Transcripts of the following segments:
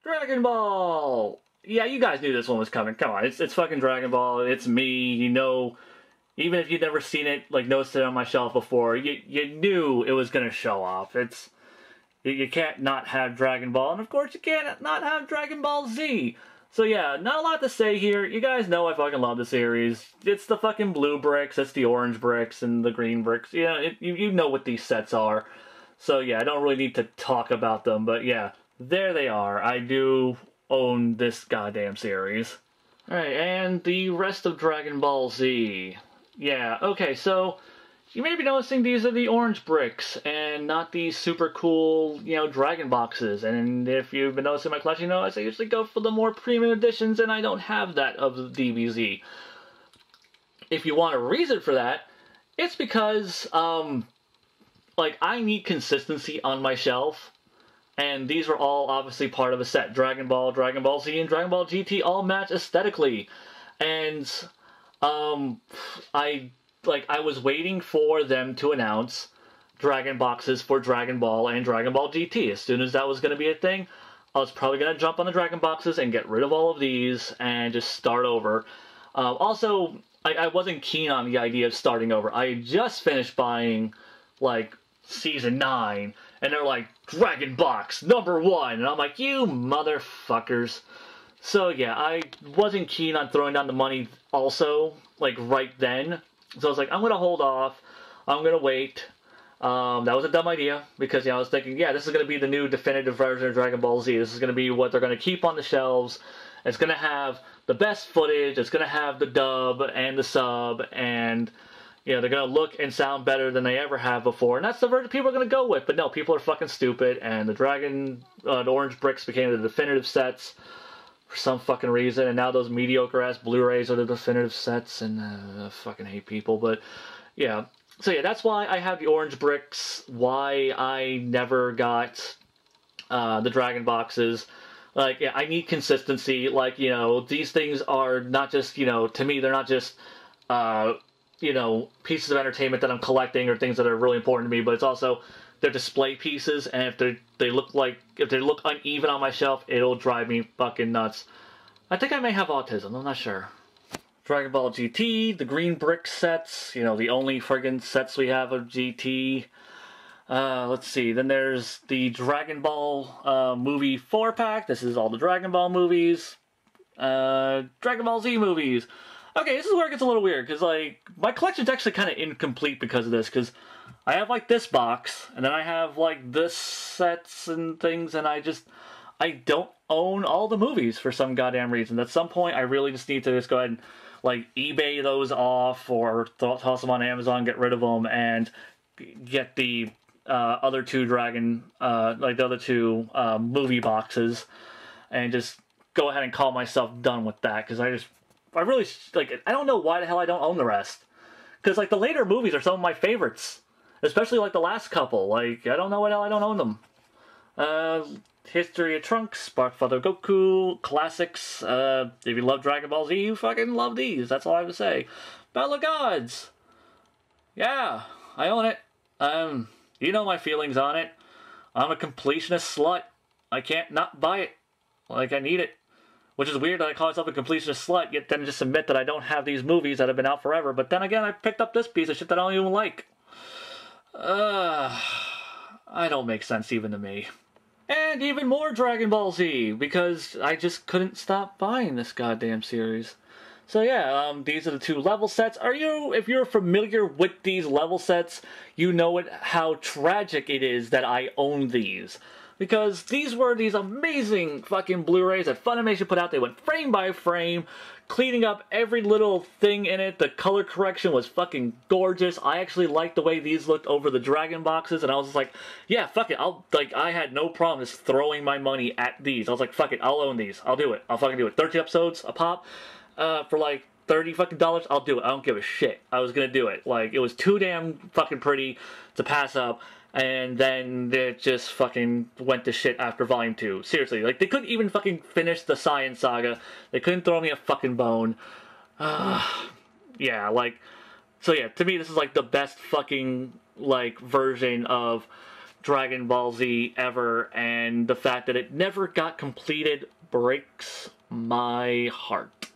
Dragon Ball! Yeah, you guys knew this one was coming. Come on, it's fucking Dragon Ball. It's me. You know, even if you'd never seen it, like noticed it on my shelf before, you knew it was gonna show off. You can't not have Dragon Ball, and of course you can't not have Dragon Ball Z. So yeah, not a lot to say here. You guys know I fucking love the series. It's the fucking blue bricks, it's the orange bricks, and the green bricks. You know what these sets are. So yeah, I don't really need to talk about them, but yeah, there they are. I do own this goddamn series. Alright, and the rest of Dragon Ball Z. Yeah, okay, so you may be noticing these are the orange bricks and not the super cool, Dragon boxes. And if you've been noticing my collection, I usually go for the more premium editions, and I don't have that of the DBZ. If you want a reason for that, it's because, I need consistency on my shelf. And these are all obviously part of a set. Dragon Ball, Dragon Ball Z, and Dragon Ball GT all match aesthetically. And, I was waiting for them to announce Dragon boxes for Dragon Ball and Dragon Ball GT. As soon as that was going to be a thing, I was probably going to jump on the Dragon boxes and get rid of all of these and just start over. Also, I wasn't keen on the idea of starting over. I just finished buying, Season 9, and they're like, Dragon Box, #1, and I'm like, you motherfuckers. So yeah, I wasn't keen on throwing down the money also, right then. So I was like, I'm gonna hold off, I'm gonna wait. That was a dumb idea, because I was thinking, yeah, this is gonna be the new definitive version of Dragon Ball Z. This is gonna be what they're gonna keep on the shelves. It's gonna have the best footage, it's gonna have the dub and the sub, and they're going to look and sound better than they ever have before. And that's the version people are going to go with. But no, people are fucking stupid. And the orange bricks became the definitive sets for some fucking reason. And now those mediocre-ass Blu-rays are the definitive sets. And I fucking hate people. But yeah. So yeah, that's why I have the orange bricks. Why I never got the Dragon boxes. I need consistency. These things are not just, to me, they're not just pieces of entertainment that I'm collecting or things that are really important to me, but it's also they're display pieces, and if they look uneven on my shelf, it'll drive me fucking nuts. I think I may have autism, I'm not sure. Dragon Ball GT, the green brick sets, the only friggin' sets we have of GT. Let's see, then there's the Dragon Ball movie 4-pack. This is all the Dragon Ball movies. Dragon Ball Z movies. Okay, this is where it gets a little weird, because, my collection's actually kind of incomplete because of this, because I have, this box, and then I have, this sets and things, and I don't own all the movies for some goddamn reason. At some point, I really just need to just go ahead and, eBay those off, or toss them on Amazon, get rid of them, and get the other two movie boxes, and just go ahead and call myself done with that, because I really, I don't know why the hell I don't own the rest. Because, the later movies are some of my favorites. Especially, the last couple. I don't know why the hell I don't own them. History of Trunks, Sparkfather Goku, classics. If you love Dragon Ball Z, you fucking love these. That's all I have to say. Battle of Gods. Yeah, I own it. You know my feelings on it. I'm a completionist slut. I can't not buy it. I need it. Which is weird that I call myself a completionist slut, yet then just admit that I don't have these movies that have been out forever. But then again, I picked up this piece of shit that I don't even like. I don't make sense even to me. And even more Dragon Ball Z, because I just couldn't stop buying this goddamn series. So yeah, these are the two level sets. If you're familiar with these level sets, you know how tragic it is that I own these. Because these were these amazing fucking Blu-rays that Funimation put out. They went frame by frame, cleaning up every little thing in it. The color correction was fucking gorgeous. I actually liked the way these looked over the Dragon boxes, and I was just like, yeah, fuck it. I had no problem just throwing my money at these. I was like, fuck it, I'll own these. I'll do it. I'll fucking do it. 13 episodes a pop, for $30 fucking, I'll do it. I don't give a shit. I was gonna do it. It was too damn fucking pretty to pass up. And then it just fucking went to shit after Volume 2. Seriously, they couldn't even fucking finish the Science Saga. They couldn't throw me a fucking bone. Yeah, so yeah, to me this is the best fucking, version of Dragon Ball Z ever, and the fact that it never got completed breaks my heart.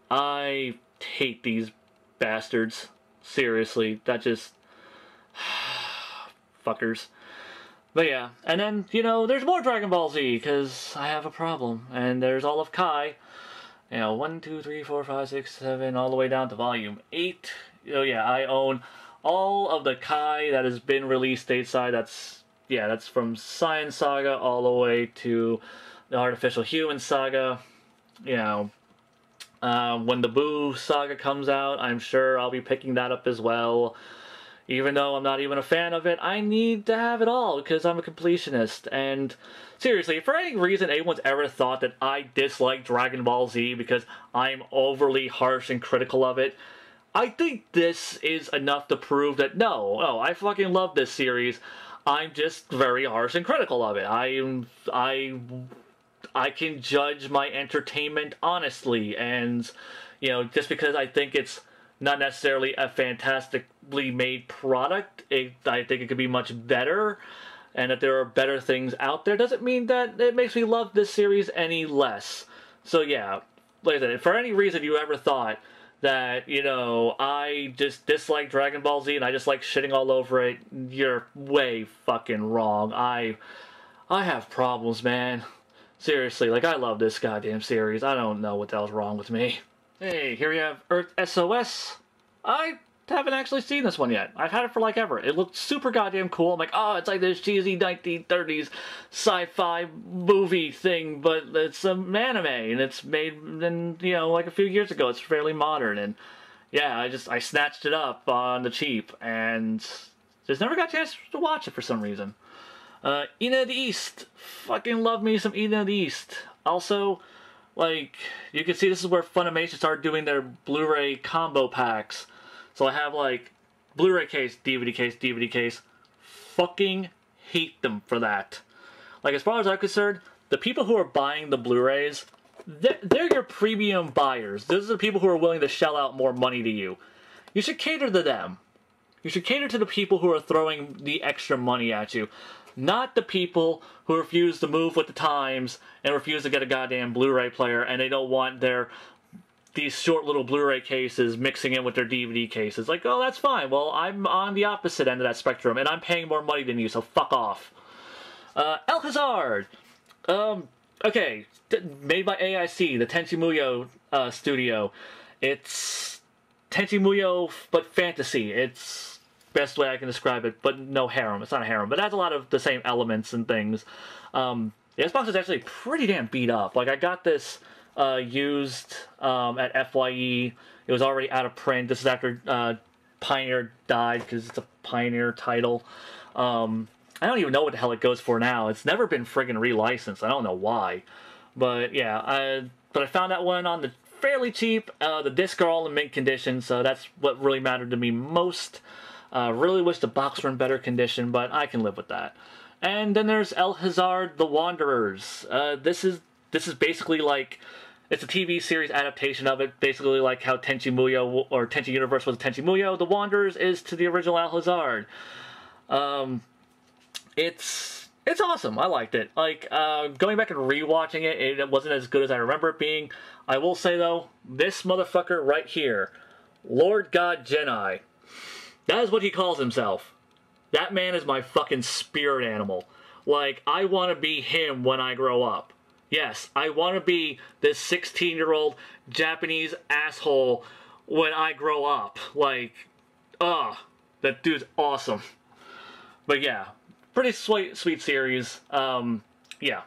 I hate these bastards. Seriously, that just... fuckers. But yeah, and then, you know, there's more Dragon Ball Z, because I have a problem. And there's all of Kai. You know, 1, 2, 3, 4, 5, 6, 7, all the way down to volume 8. Oh yeah, I own all of the Kai that has been released stateside. That's from Science Saga all the way to the Artificial Human Saga. You know, when the Boo Saga comes out, I'm sure I'll be picking that up as well. Even though I'm not even a fan of it, I need to have it all because I'm a completionist. And seriously, if for any reason anyone's ever thought that I dislike Dragon Ball Z because I'm overly harsh and critical of it, I think this is enough to prove that no, I fucking love this series. I'm just very harsh and critical of it. I can judge my entertainment honestly, and you know, just because I think it's not necessarily a fantastically made product, I think it could be much better, and that there are better things out there, doesn't mean that it makes me love this series any less. So yeah, like I said, if for any reason you ever thought that, you know, I just dislike Dragon Ball Z and I just like shitting all over it, you're way fucking wrong. I have problems, man. Seriously, like, I love this goddamn series. I don't know what the hell's wrong with me. Hey, here we have Earth SOS. I haven't actually seen this one yet. I've had it for like ever. It looked super goddamn cool. I'm like, oh, it's like this cheesy 1930s sci-fi movie thing, but it's an anime, and it's made in, you know, like a few years ago. It's fairly modern, and yeah, I snatched it up on the cheap, and just never got a chance to watch it for some reason. Ina of the East. Fucking love me some Ina of the East. Also, like, you can see this is where Funimation started doing their Blu-ray combo packs. So I have, like, Blu-ray case, DVD case, DVD case. Fucking hate them for that. Like, as far as I'm concerned, the people who are buying the Blu-rays, they're your premium buyers. Those are the people who are willing to shell out more money to you. You should cater to them. You should cater to the people who are throwing the extra money at you. Not the people who refuse to move with the times and refuse to get a goddamn Blu-ray player, and they don't want these short little Blu-ray cases mixing in with their DVD cases. Like, oh, that's fine. Well, I'm on the opposite end of that spectrum, and I'm paying more money than you, so fuck off. Alcazar! Okay, made by AIC, the Tenchi Muyo studio. It's Tenchi Muyo, but fantasy. It's best way I can describe it, but no harem. It's not a harem, but it has a lot of the same elements and things. The Xbox is actually pretty damn beat up. Like, I got this used at FYE. It was already out of print. This is after Pioneer died, because it's a Pioneer title. I don't even know what the hell it goes for now. It's never been friggin' relicensed. I don't know why. But yeah, but I found that one on the fairly cheap. The discs are all in mint condition, so that's what really mattered to me most. Really wish the box were in better condition, but I can live with that. And then there's Alcazar The Wanderers. This is basically like, it's a TV series adaptation of it, basically like how Tenchi Muyo, or Tenchi Universe was Tenchi Muyo, The Wanderers is to the original Alcazar. It's awesome. I liked it. Like, going back and rewatching it, it wasn't as good as I remember it being. I will say though, this motherfucker right here, Lord God Jedi, that is what he calls himself. That man is my fucking spirit animal. Like, I want to be him when I grow up. Yes, I want to be this 16-year-old Japanese asshole when I grow up. Like, that dude's awesome. But yeah, pretty sweet series. Yeah.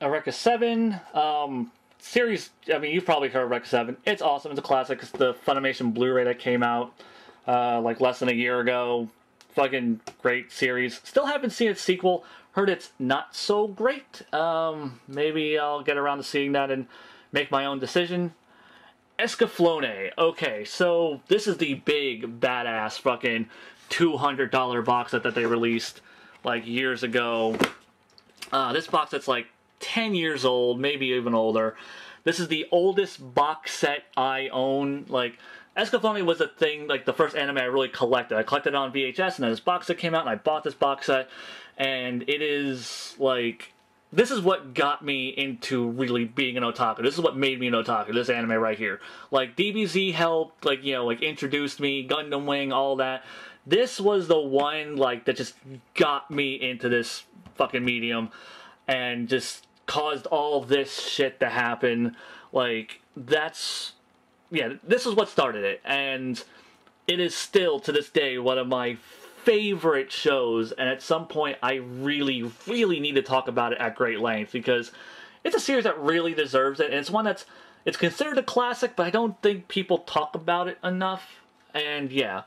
Eureka 7, series, I mean, you've probably heard of Eureka 7. It's awesome. It's a classic. It's the Funimation Blu-ray that came out like less than a year ago. Fucking great series. Still haven't seen its sequel. Heard it's not so great. Maybe I'll get around to seeing that and make my own decision. Escaflowne. Okay, so this is the big, badass fucking $200 box set that they released like years ago. This box set's like 10 years old, maybe even older. This is the oldest box set I own. Like, Escaflowne was the thing, like the first anime I really collected. I collected it on VHS, and then this box set came out, and I bought this box set, and it is like, this is what got me into really being an otaku. This is what made me an otaku, this anime right here. Like, DBZ helped, like, you know, like, introduced me, Gundam Wing, all that. This was the one, like, that just got me into this fucking medium, and just caused all this shit to happen. Like, that's... yeah, this is what started it, and it is still, to this day, one of my favorite shows, and at some point I really, really need to talk about it at great length, because it's a series that really deserves it, and it's one that's, it's considered a classic, but I don't think people talk about it enough, and yeah,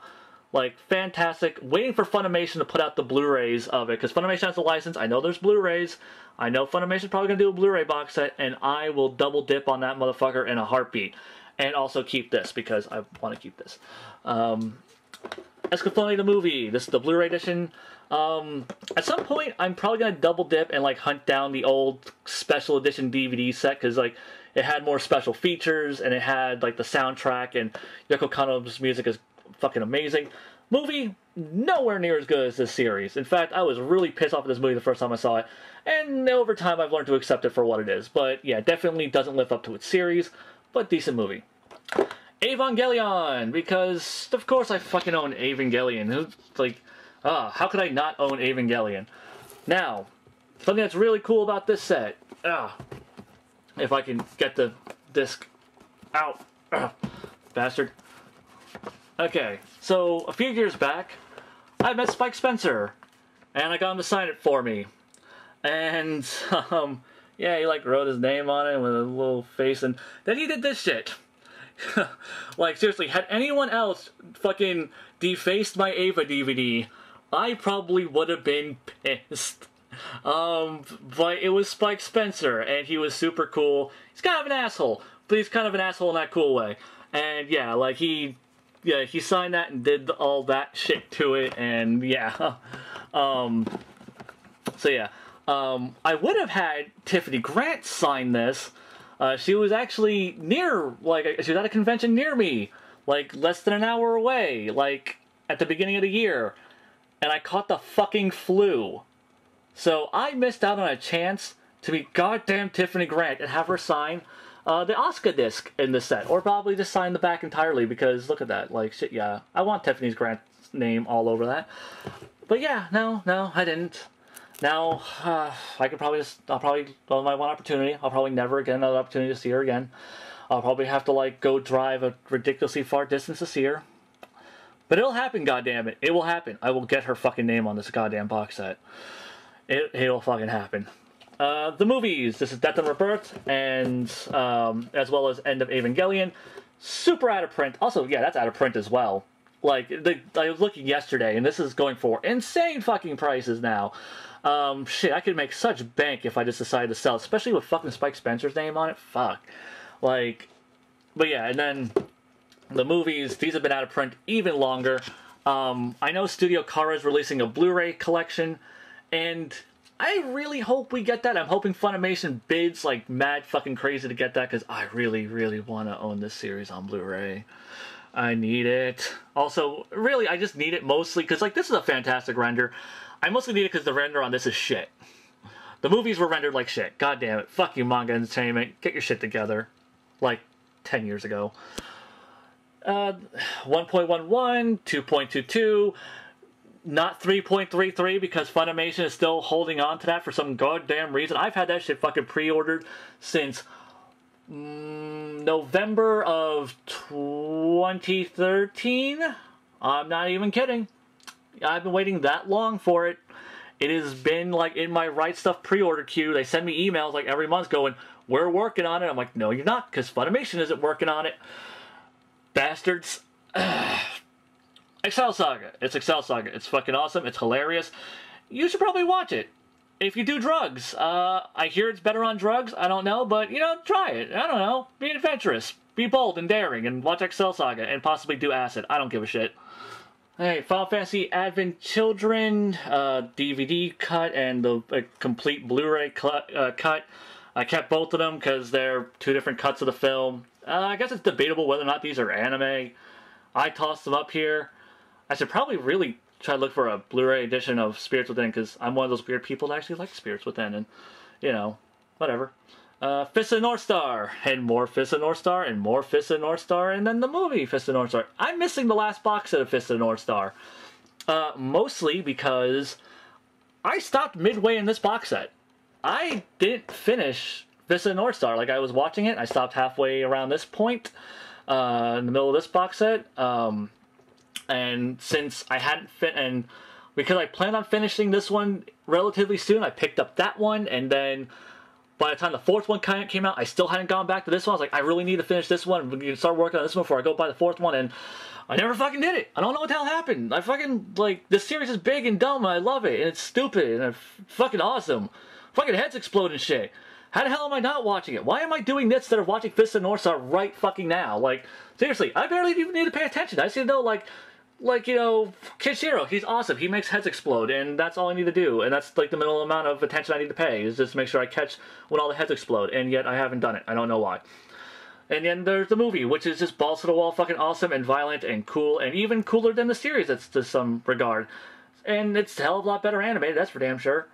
like, fantastic. Waiting for Funimation to put out the Blu-rays of it, because Funimation has a license. I know there's Blu-rays. I know Funimation's probably going to do a Blu-ray box set, and I will double dip on that motherfucker in a heartbeat. And also keep this, because I want to keep this. Escaflowne the movie. This is the Blu-ray edition. At some point, I'm probably going to double dip and, like, hunt down the old special edition DVD set, because, like, it had more special features, and it had, like, the soundtrack, and Yoko Kanno's music is fucking amazing. Movie, nowhere near as good as this series. In fact, I was really pissed off at this movie the first time I saw it, and over time I've learned to accept it for what it is. But, yeah, definitely doesn't live up to its series. But decent movie. Evangelion, because of course I fucking own Evangelion. Like, how could I not own Evangelion? Now, something that's really cool about this set. If I can get the disc out. Bastard. Okay, so a few years back, I met Spike Spencer, and I got him to sign it for me. And, yeah, he, like, wrote his name on it with a little face, and then he did this shit. Like, seriously, had anyone else fucking defaced my Ava DVD, I probably would have been pissed. But it was Spike Spencer, and he was super cool. He's kind of an asshole, but he's kind of an asshole in that cool way. And, yeah, like, he signed that and did all that shit to it, and, yeah. So, yeah. I would have had Tiffany Grant sign this. She was actually near, like, she was at a convention near me, like, less than an hour away, like, at the beginning of the year. And I caught the fucking flu. So I missed out on a chance to meet goddamn Tiffany Grant and have her sign the Oscar disc in the set. Or probably just sign the back entirely, because look at that. Like, shit, yeah. I want Tiffany Grant's name all over that. But yeah, no, I didn't. Now, I could probably just, well, my one opportunity, I'll probably never get another opportunity to see her again. I'll probably have to, like, go drive a ridiculously far distance to see her. But it'll happen, goddammit. It will happen. I will get her fucking name on this goddamn box set. It'll fucking happen. The movies. This is Death and Rebirth, and, as well as End of Evangelion. Super out of print. Also, yeah, that's out of print as well. Like, I was looking yesterday, and this is going for insane fucking prices now. Shit, I could make such bank if I just decided to sell, especially with fucking Spike Spencer's name on it. Fuck. Like, but yeah, and then the movies, these have been out of print even longer. I know Studio Khara is releasing a Blu-ray collection, and I really hope we get that. I'm hoping Funimation bids like mad fucking crazy to get that, because I really, really want to own this series on Blu-ray. I need it. Also, really, I just need it mostly because, like, this is a fantastic render. I mostly need it because the render on this is shit. The movies were rendered like shit. God damn it. Fuck you, Manga Entertainment. Get your shit together. Like, 10 years ago. 1.11, 2.22, not 3.33 because Funimation is still holding on to that for some goddamn reason. I've had that shit fucking pre-ordered since November of 2013. I'm not even kidding. I've been waiting that long for it. It has been like in my Right Stuff pre-order queue. They send me emails like every month going, we're working on it. I'm like, no, you're not, because Funimation isn't working on it. Bastards. Excel Saga. It's Excel Saga. It's fucking awesome. It's hilarious. You should probably watch it. If you do drugs. I hear it's better on drugs. I don't know, but, you know, try it. I don't know. Be adventurous. Be bold and daring, and watch Excel Saga, and possibly do acid. I don't give a shit. Hey, Final Fantasy Advent Children, DVD cut, and the complete Blu-ray cut. I kept both of them because they're two different cuts of the film. I guess it's debatable whether or not these are anime. I tossed them up here. I should probably really try to look for a Blu-ray edition of Spirits Within, because I'm one of those weird people that actually like Spirits Within, and, you know, whatever. Fist of the North Star, and more Fist of the North Star, and more Fist of the North Star, and then the movie Fist of the North Star. I'm missing the last box set of Fist of the North Star. Mostly because I stopped midway in this box set. I didn't finish Fist of the North Star. Like, I was watching it, I stopped halfway around this point, in the middle of this box set, and since I hadn't and because I planned on finishing this one relatively soon, I picked up that one, and then by the time the fourth one came out, I still hadn't gone back to this one. I was like, I really need to finish this one. We need to start working on this one before I go buy the fourth one, and I never fucking did it. I don't know what the hell happened. I fucking, like, this series is big and dumb, and I love it, and it's stupid, and it's fucking awesome. Fucking heads explode and shit. How the hell am I not watching it? Why am I doing this instead of watching Fist of the North Star right fucking now? Like, seriously, I barely even need to pay attention. I just need to know, like, you know, Kishiro, he's awesome. He makes heads explode, and that's all I need to do. And that's, like, the minimal amount of attention I need to pay, is just make sure I catch when all the heads explode. And yet, I haven't done it. I don't know why. And then there's the movie, which is just balls to the wall fucking awesome and violent and cool, and even cooler than the series, that's to some regard. And it's a hell of a lot better animated, that's for damn sure.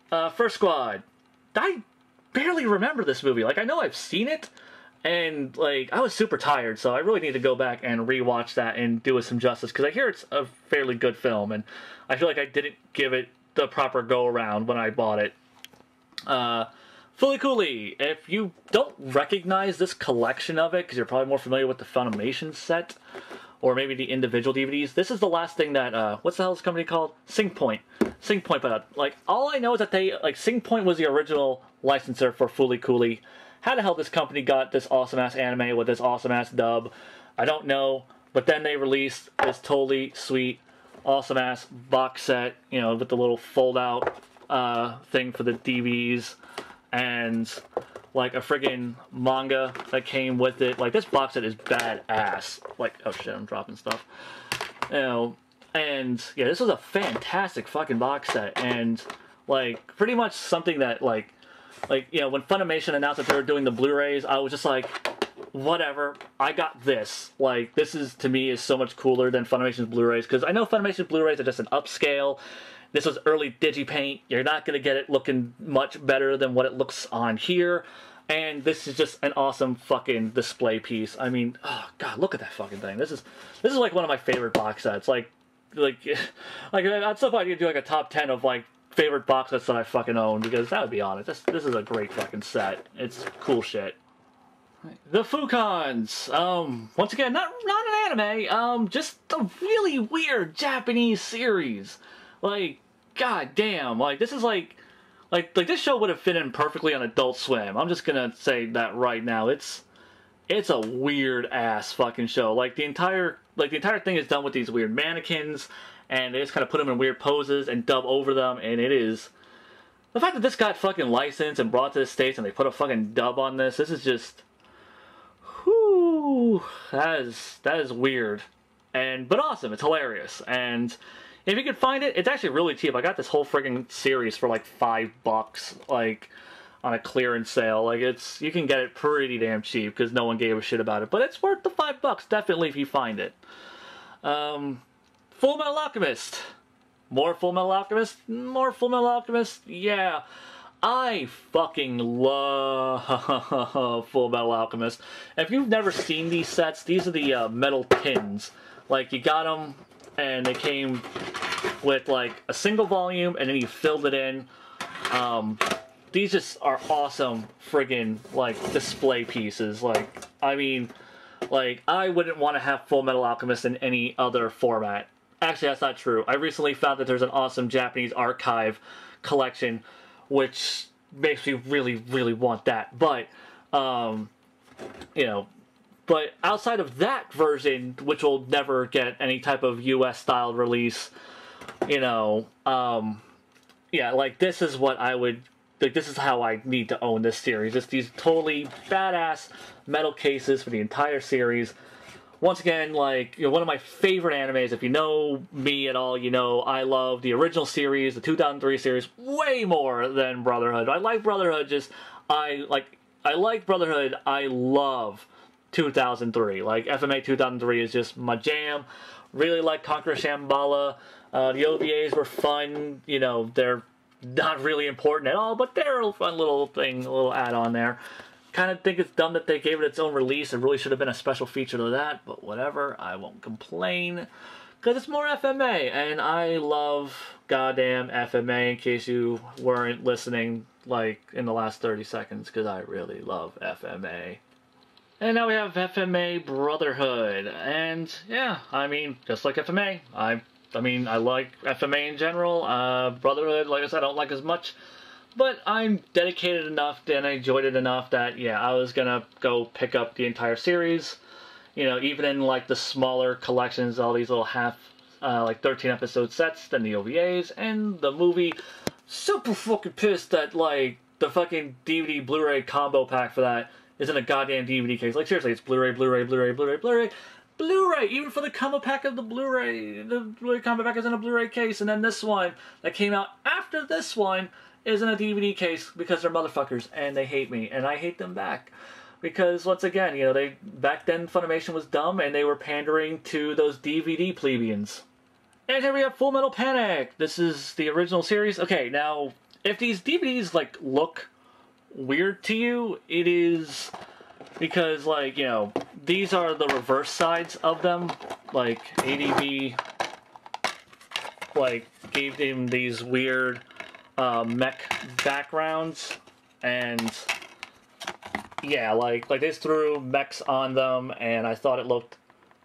First Squad. I barely remember this movie. Like, I know I've seen it, and, like, I was super tired, so I really need to go back and rewatch that and do it some justice, because I hear it's a fairly good film, and I feel like I didn't give it the proper go-around when I bought it. Fully Cooley. If you don't recognize this collection of it, because you're probably more familiar with the Funimation set, or maybe the individual DVDs, this is the last thing that, what's the hell is this company called? Syncpoint. Syncpoint put out. Like, all I know is that they, like, Syncpoint was the original licensor for Fully Cooley. How the hell this company got this awesome-ass anime with this awesome-ass dub, I don't know. But then they released this totally sweet, awesome-ass box set, you know, with the little fold-out thing for the DVDs, and, like, a friggin' manga that came with it. Like, this box set is badass. Like, oh shit, I'm dropping stuff. You know, and, yeah, this was a fantastic fucking box set, and, like, pretty much something that, like, you know, when Funimation announced that they were doing the Blu-rays, I was just like, whatever, I got this. Like, this is, to me, is so much cooler than Funimation's Blu-rays, because I know Funimation's Blu-rays are just an upscale. This was early Digipaint. You're not going to get it looking much better than what it looks on here. And this is just an awesome fucking display piece. I mean, oh god, look at that fucking thing. This is like one of my favorite box sets. Like at some point you do like a top 10 of like favorite box sets that I fucking own, because that would be honest. This is a great fucking set. It's cool shit. The Fukons. Once again, not an anime. Just a really weird Japanese series. Like, god damn. Like, this is like this show would have fit in perfectly on Adult Swim. I'm just gonna say that right now. It's a weird ass fucking show. Like the entire thing is done with these weird mannequins, and they just kind of put them in weird poses and dub over them, and it is the fact that this got fucking licensed and brought to the States, and they put a fucking dub on this. This is just, whoo, that is weird, but awesome. It's hilarious, and if you can find it, it's actually really cheap. I got this whole friggin' series for like $5, like, on a clearance sale. Like, you can get it pretty damn cheap, because no one gave a shit about it. But it's worth the $5, definitely, if you find it. Full Metal Alchemist. More Full Metal Alchemist? More Full Metal Alchemist? Yeah. I fucking love Full Metal Alchemist. If you've never seen these sets, these are the metal tins. Like, you got them, and they came with like a single volume, and then you filled it in. These just are awesome friggin' like display pieces. Like, I mean, like, I wouldn't want to have Full Metal Alchemist in any other format. Actually, that's not true. I recently found that there's an awesome Japanese archive collection, which makes me really, really want that. But, you know, but outside of that version, which will never get any type of US style release, you know, yeah, like, this is what I would, like, this is how I need to own this series. Just these totally badass metal cases for the entire series. Once again, like, you know, one of my favorite animes. If you know me at all, you know I love the original series, the 2003 series, way more than Brotherhood. I like Brotherhood, I like Brotherhood. I love 2003. Like, FMA 2003 is just my jam. Really like Conqueror Shambhala. The OVAs were fun. You know, they're not really important at all, but they're a fun little thing, a little add-on there. Kind of think it's dumb that they gave it its own release. It really should have been a special feature to that, but whatever. I won't complain. Because it's more FMA, and I love goddamn FMA, in case you weren't listening, like, in the last 30 seconds, because I really love FMA. And now we have FMA Brotherhood, and yeah, I mean, just like FMA, I mean, I like FMA in general. Brotherhood, like I said, I don't like as much, but I'm dedicated enough and I enjoyed it enough that, yeah, I was gonna go pick up the entire series. You know, even in, like, the smaller collections, all these little like 13 episode sets than the OVAs, and the movie, super fucking pissed that, like, the fucking DVD Blu-ray combo pack for that isn't a goddamn DVD case. Like, seriously, it's Blu-ray, Blu-ray, Blu-ray, Blu-ray, Blu-ray, Blu-ray, even for the combo pack of the Blu-ray combo pack is in a Blu-ray case, and then this one that came out after this one is in a DVD case because they're motherfuckers, and they hate me, and I hate them back. Because, once again, you know, back then Funimation was dumb, and they were pandering to those DVD plebeians. And here we have Full Metal Panic! This is the original series. Okay, now, if these DVDs, like, look weird to you, it is because, like, you know, these are the reverse sides of them. Like, ADV, like, gave them these weird mech backgrounds, and yeah, like they just threw mechs on them, and I thought it looked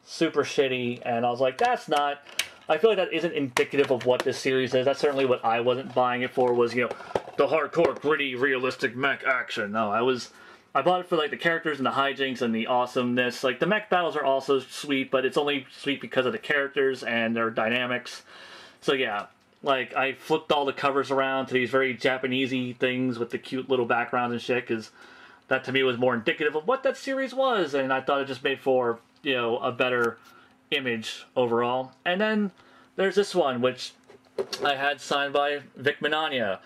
super shitty, and I was like, that's not... I feel like that isn't indicative of what this series is. That's certainly what I wasn't buying it for, was, you know, the hardcore, gritty, realistic mech action. No, I bought it for, like, the characters and the hijinks and the awesomeness. Like, the mech battles are also sweet, but it's only sweet because of the characters and their dynamics. So, yeah. Like, I flipped all the covers around to these very Japanesey things with the cute little backgrounds and shit, because that to me was more indicative of what that series was, and I thought it just made for, you know, a better image overall. And then there's this one, which I had signed by Vic Mignogna.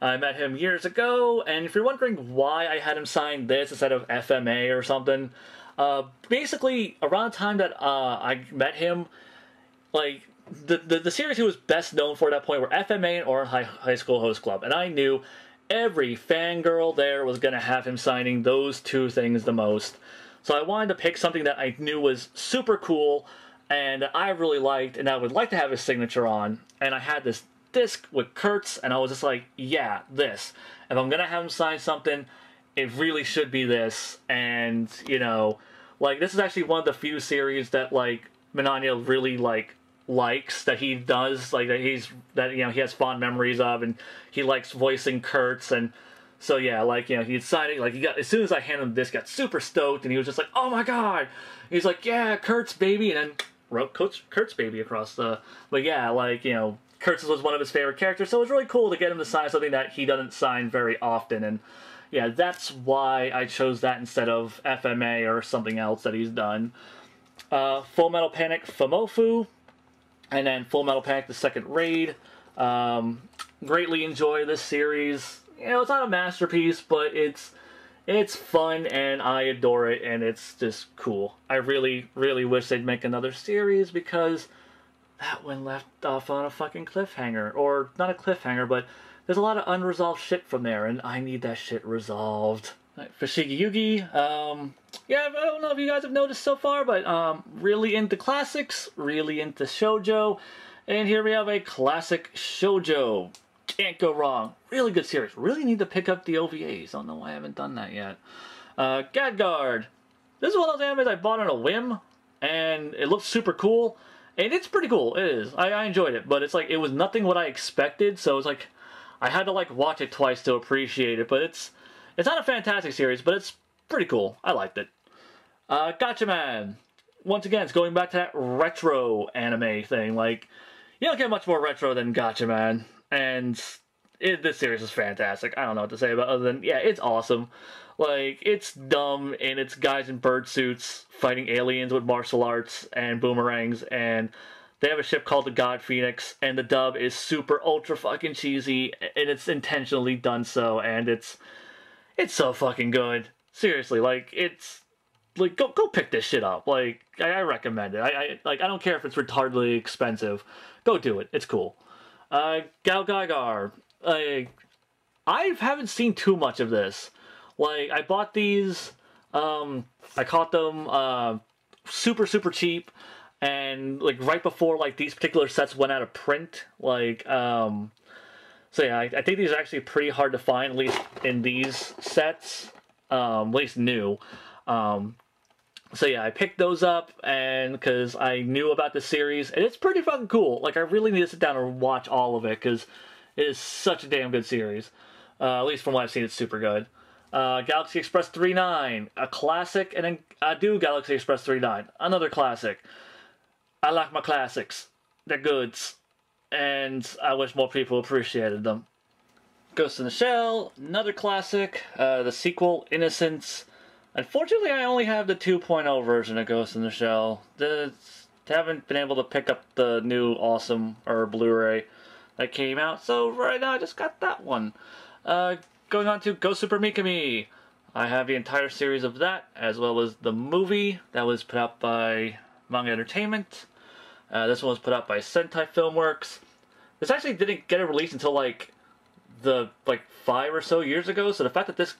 I met him years ago, and if you're wondering why I had him sign this instead of FMA or something, basically, around the time that I met him, like, the series he was best known for at that point were FMA and Oran High School Host Club, and I knew every fangirl there was going to have him signing those two things the most. So I wanted to pick something that I knew was super cool, and I really liked, and I would like to have his signature on. And I had this disc with Kurtz, and I was just like, yeah, this. If I'm going to have him sign something, it really should be this. And, you know, like, this is actually one of the few series that, like, Mignogna really, like, likes, that he does, like, that you know, he has fond memories of, and he likes voicing Kurtz. And so, yeah, like, you know, he decided, like, as soon as I handed him this, got super stoked, and he was just like, oh my god! He's like, yeah, Kurtz, baby, and then wrote Kurtz, baby, across the... But yeah, like, you know, Kurtz was one of his favorite characters, so it was really cool to get him to sign something that he doesn't sign very often, and yeah, that's why I chose that instead of FMA or something else that he's done. Full Metal Panic Famofu, and then Full Metal Panic the Second Raid. Greatly enjoy this series. You know, it's not a masterpiece, but it's fun, and I adore it, and it's just cool. I really, really wish they'd make another series, because that one left off on a fucking cliffhanger. Or, not a cliffhanger, but there's a lot of unresolved shit from there, and I need that shit resolved. Right, for Shigeyugi, yeah, I don't know if you guys have noticed so far, but really into classics, really into shoujo, and here we have a classic shoujo. Can't go wrong. Really good series. Really need to pick up the OVAs. Don't know why I haven't done that yet. Gadgard. This is one of those animes I bought on a whim, and it looks super cool, and it's pretty cool. It is. I enjoyed it, but it's like, it was nothing what I expected, so it's like, I had to, like, watch it twice to appreciate it, but it's not a fantastic series, but it's pretty cool. I liked it. Gatchaman. Once again, it's going back to that retro anime thing. Like, you don't get much more retro than Gatchaman. And this series is fantastic. I don't know what to say about it other than, yeah, it's awesome. Like, it's dumb, and it's guys in bird suits fighting aliens with martial arts and boomerangs, and they have a ship called the God Phoenix, and the dub is super ultra fucking cheesy, and it's intentionally done so, and it's so fucking good. Seriously, like, it's like go pick this shit up. Like I recommend it. I don't care if it's retardedly expensive. Go do it. It's cool. Gal Gaigar. I haven't seen too much of this. Like I bought these. I caught them super cheap, and like right before like these particular sets went out of print. Like so yeah, I think these are actually pretty hard to find, at least in these sets, at least new. So yeah, I picked those up, and because I knew about the series, and it's pretty fucking cool. Like I really need to sit down and watch all of it because it is such a damn good series. At least from what I've seen, it's super good. Galaxy Express 39, a classic, and then I do Galaxy Express 39, another classic. I like my classics. They're goods. And I wish more people appreciated them. Ghost in the Shell, another classic. The sequel, Innocence. Unfortunately, I only have the 2.0 version of Ghost in the Shell. Haven't been able to pick up the new awesome Blu-ray that came out, so right now I just got that one. Going on to Ghost Super Mikami. I have the entire series of that, as well as the movie that was put out by Manga Entertainment. This one was put out by Sentai Filmworks. This actually didn't get a release until like 5 or so years ago, so the fact that this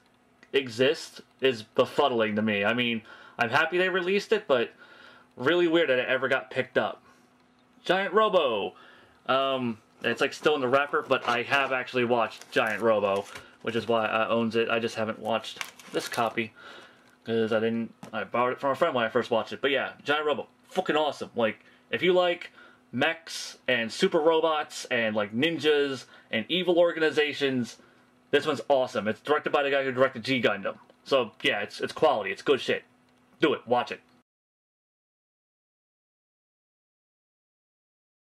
exists is befuddling to me. I mean, I'm happy they released it, but really weird that it ever got picked up. Giant Robo. It's like still in the wrapper, but I have actually watched Giant Robo, which is why I owns it. I just haven't watched this copy because I borrowed it from a friend when I first watched it. But yeah, Giant Robo, fucking awesome. Like, if you like mechs and super robots and like ninjas and evil organizations, this one's awesome. It's directed by the guy who directed G Gundam. So yeah, it's quality. It's good shit. Do it. Watch it.